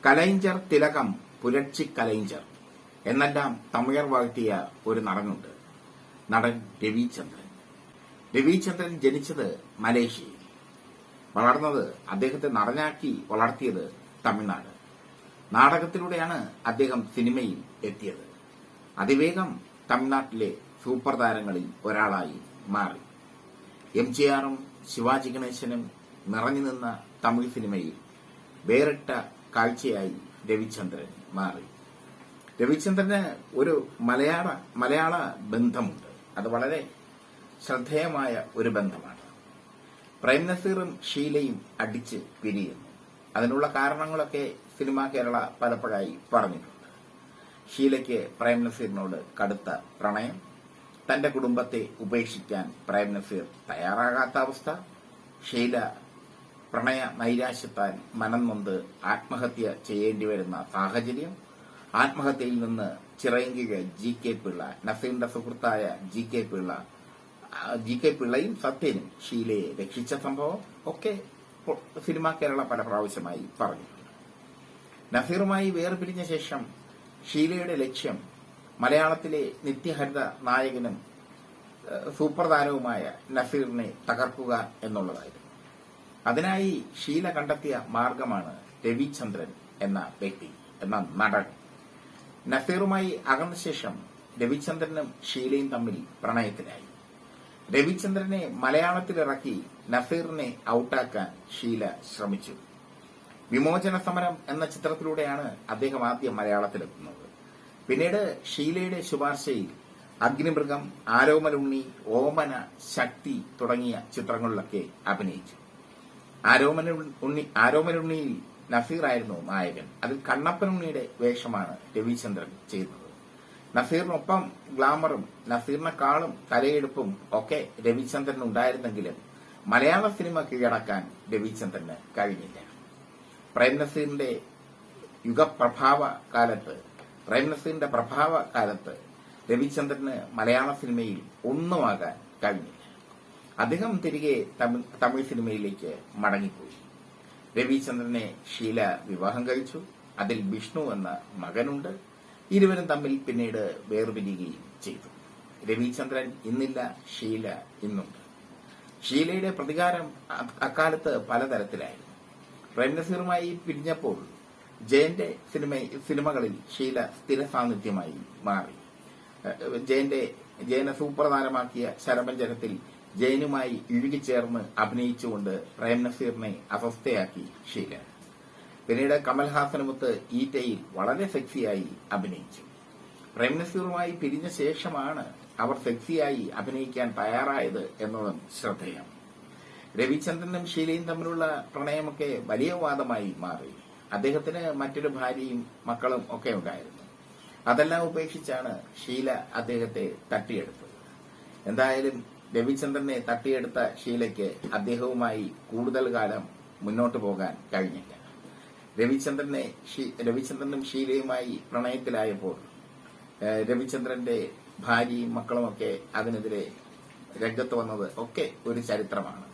കലൈഞ്ചർ തിലകം പുരട്ചി കലൈഞ്ചർ എന്നെല്ലാം തമിഴർ വാഴ്ത്തിയ ഒരു നടനുണ്ട്. നടൻ രവിചന്ദ്രൻ. രവിചന്ദ്രൻ ജനിച്ചത് മലേഷ്യയിൽ. വളർന്നത്, അദ്ദേഹത്തെ നടനാക്കി വളർത്തിയത് തമിഴ്നാട്. നാടകത്തിലൂടെയാണ് അദ്ദേഹം സിനിമയിൽ എത്തിയത്. അതിവേഗം തമിഴ്നാട്ടിലെ സൂപ്പർ താരങ്ങളിൽ ഒരാളായി മാറി. എംജിആറും ശിവാജി ഗണേശനും നിറഞ്ഞു നിന്ന തമിഴ് സിനിമയിൽ വേറിട്ട കാഴ്ചയായി രവിചന്ദ്രൻ മാറി. രവിചന്ദ്രന് ഒരു മലയാള ബന്ധമുണ്ട്. അത് വളരെ ശ്രദ്ധേയമായ ഒരു ബന്ധമാണ്. പ്രേം നസീറും ഷീലയും അടിച്ച് പിരിയുന്നു. അതിനുള്ള കാരണങ്ങളൊക്കെ സിനിമാ കേരള പലപ്പോഴായി പറഞ്ഞിട്ടുണ്ട്. ഷീലയ്ക്ക് പ്രേം നസീറിനോട് കടുത്ത പ്രണയം, തന്റെ കുടുംബത്തെ ഉപേക്ഷിക്കാൻ പ്രേം നസീർ തയ്യാറാകാത്ത അവസ്ഥ, ഷീല പ്രണയ നൈരാശ്യത്താൽ മനം നൊന്ത് ആത്മഹത്യ ചെയ്യേണ്ടി വരുന്ന സാഹചര്യം, ആത്മഹത്യയിൽ നിന്ന് ചിറയങ്കിഴ ജി.കെ. പിള്ള, നസീറിന്റെ സുഹൃത്തായ ജി.കെ. പിള്ളയും സത്യനും ഷീലയെ രക്ഷിച്ച സംഭവം ഒക്കെ സിനിമാ കേരള പല പ്രാവശ്യമായി പറഞ്ഞിട്ടുണ്ട്. നസീറുമായി വേർപിരിഞ്ഞ ശേഷം ഷീലയുടെ ലക്ഷ്യം മലയാളത്തിലെ നിത്യഹരിത നായകനും സൂപ്പർ താരവുമായ നസീറിനെ തകർക്കുക എന്നുള്ളതായിരുന്നു. അതിനായി ഷീല കണ്ടെത്തിയ മാർഗമാണ് രവിചന്ദ്രൻ എന്ന വ്യക്തി, എന്ന നടൻ. നസീറുമായി അകന്ന ശേഷം രവിചന്ദ്രനും ഷീലയും തമ്മിൽ പ്രണയത്തിലായി. രവിചന്ദ്രനെ മലയാളത്തിലിറക്കി നസീറിനെ ഔട്ടാക്കാൻ ഷീല ശ്രമിച്ചു. വിമോചന സമരം എന്ന ചിത്രത്തിലൂടെയാണ് അദ്ദേഹം ആദ്യം മലയാളത്തിലെത്തുന്നത്. പിന്നീട് ഷീലയുടെ ശുപാർശയിൽ അഗ്നിമൃഗം, ആരോമലുണ്ണി, ഓമന, ശക്തി തുടങ്ങിയ ചിത്രങ്ങളിലൊക്കെ അഭിനയിച്ചു. ആരോമലുണ്ണിയിൽ നസീറായിരുന്നു നായകൻ. അതിൽ കണ്ണപ്പനുണ്ണിയുടെ വേഷമാണ് രവിചന്ദ്രൻ ചെയ്തത്. നസീറിനൊപ്പം ഗ്ലാമറും നസീറിനെക്കാളും തലയെടുപ്പും ഒക്കെ രവിചന്ദ്രൻ ഉണ്ടായിരുന്നെങ്കിലും മലയാള സിനിമ കീഴടക്കാൻ രവിചന്ദ്രന് കഴിഞ്ഞില്ല. പ്രേം നസീറിന്റെ പ്രഭാവ കാലത്ത് രവിചന്ദ്രന് മലയാള സിനിമയിൽ ഒന്നുമാകാൻ കഴിഞ്ഞില്ല. അദ്ദേഹം തിരികെ തമിഴ് സിനിമയിലേക്ക് മടങ്ങിപ്പോയി. രവിചന്ദ്രനെ ഷീല വിവാഹം കഴിച്ചു. അതിൽ വിഷ്ണു എന്ന മകനുണ്ട്. ഇരുവരും തമ്മിൽ പിന്നീട് വേർപിരിയുകയും ചെയ്തു. രവിചന്ദ്രൻ ഇന്നില്ല, ഷീല ഇന്നുണ്ട്. ഷീലയുടെ പ്രതികാരം അക്കാലത്ത് പലതരത്തിലായിരുന്നു. പ്രേം നസീറുമായി പിരിഞ്ഞപ്പോൾ ജയന്റെ സിനിമകളിൽ ഷീല സ്ഥിര സാന്നിധ്യമായി മാറി. ജയനെ സൂപ്പർ താരമാക്കിയ ശരപഞ്ചരത്തിൽ ജയനുമായി ഇഴുകിച്ചേർന്ന് അഭിനയിച്ചുകൊണ്ട് പ്രേം നസീറിനെ അസ്വസ്ഥയാക്കി ഷീല. പിന്നീട് കമൽഹാസനുമൊത്ത് ഈറ്റയിൽ വളരെ സെക്സിയായി അഭിനയിച്ചു. പ്രേം നസീറുമായി പിരിഞ്ഞ ശേഷമാണ് അവർ സെക്സിയായി അഭിനയിക്കാൻ തയ്യാറായത് എന്നതും ശ്രദ്ധേയം. രവിചന്ദ്രനും ഷീലയും തമ്മിലുള്ള പ്രണയമൊക്കെ വലിയ വാദമായി മാറി. അദ്ദേഹത്തിന് മറ്റൊരു ഭാര്യയും മക്കളും ഒക്കെ ഉണ്ടായിരുന്നു. അതെല്ലാം ഉപേക്ഷിച്ചാണ് ഷീല അദ്ദേഹത്തെ തട്ടിയെടുത്തത്. എന്തായാലും രവിചന്ദ്രനെ തട്ടിയെടുത്ത ഷീലയ്ക്ക് അദ്ദേഹവുമായി കൂടുതൽ കാലം മുന്നോട്ടു പോകാൻ കഴിഞ്ഞില്ല. രവിചന്ദ്രനും ഷീലയുമായി പ്രണയത്തിലായപ്പോൾ രവിചന്ദ്രന്റെ ഭാര്യയും മക്കളുമൊക്കെ അതിനെതിരെ രംഗത്ത് വന്നത് ഒക്കെ ഒരു ചരിത്രമാണ്.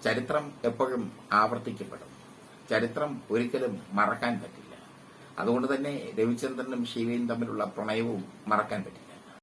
ചരിത്രം എപ്പോഴും ആവർത്തിക്കപ്പെടും. ചരിത്രം ഒരിക്കലും മറക്കാൻ പറ്റില്ല. അതുകൊണ്ട് തന്നെ രവിചന്ദ്രനും ഷീലയും തമ്മിലുള്ള പ്രണയവും മറക്കാൻ പറ്റില്ല.